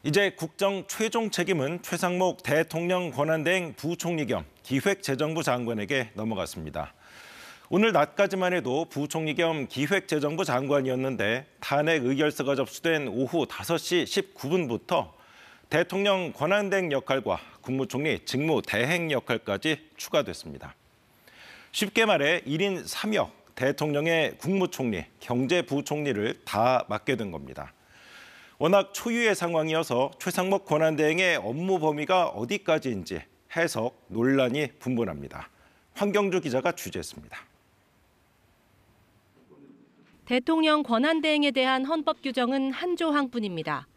이제 국정 최종 책임은 최상목 대통령 권한대행 부총리 겸 기획재정부 장관에게 넘어갔습니다. 오늘 낮까지만 해도 부총리 겸 기획재정부 장관이었는데 탄핵 의결서가 접수된 오후 5시 19분부터 대통령 권한대행 역할과 국무총리 직무 대행 역할까지 추가됐습니다. 쉽게 말해 1인 3역, 대통령의 국무총리, 경제부총리를 다 맡게 된 겁니다. 워낙 초유의 상황이어서 최상목 권한대행의 업무 범위가 어디까지인지 해석, 논란이 분분합니다. 황경주 기자가 취재했습니다. 대통령 권한대행에 대한 헌법 규정은 한 조항뿐입니다.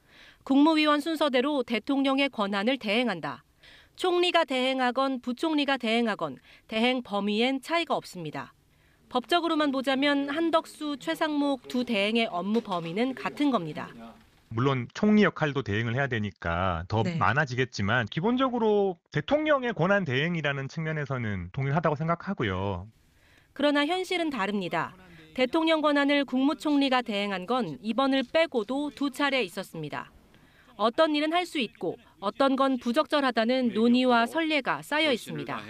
국무위원 순서대로 대통령의 권한을 대행한다. 총리가 대행하건 부총리가 대행하건 대행 범위엔 차이가 없습니다. 법적으로만 보자면 한덕수, 최상목 두 대행의 업무 범위는 같은 겁니다. 물론 총리 역할도 대행을 해야 되니까 더 많아지겠지만 기본적으로 대통령의 권한 대행이라는 측면에서는 동일하다고 생각하고요. 그러나 현실은 다릅니다. 대통령 권한을 국무총리가 대행한 건 이번을 빼고도 2차례 있었습니다. 어떤 일은 할 수 있고 어떤 건 부적절하다는 논의와 선례가 쌓여 있습니다.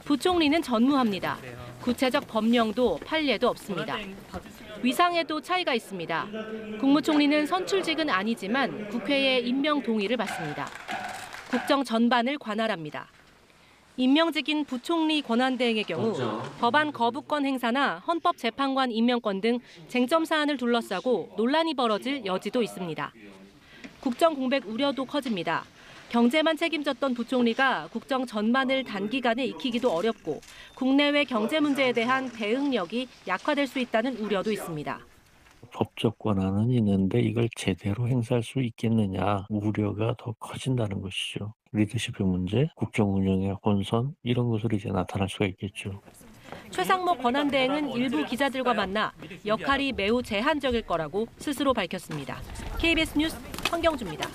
부총리는 전무합니다. 구체적 법령도 판례도 없습니다. 위상에도 차이가 있습니다. 국무총리는 선출직은 아니지만 국회의 임명 동의를 받습니다. 국정 전반을 관할합니다. 임명직인 부총리 권한대행의 경우 법안 거부권 행사나 헌법재판관 임명권 등 쟁점 사안을 둘러싸고 논란이 벌어질 여지도 있습니다. 국정 공백 우려도 커집니다. 경제만 책임졌던 부총리가 국정 전반을 단기간에 익히기도 어렵고 국내외 경제 문제에 대한 대응력이 약화될 수 있다는 우려도 있습니다. 법적 권한은 있는데 이걸 제대로 행사할 수 있겠느냐 우려가 더 커진다는 것이죠. 리더십의 문제, 국정 운영의 혼선 이런 것으로 이제 나타날 수가 있겠죠. 최상목 권한대행은 일부 기자들과 만나 역할이 매우 제한적일 거라고 스스로 밝혔습니다. KBS 뉴스 황경주입니다.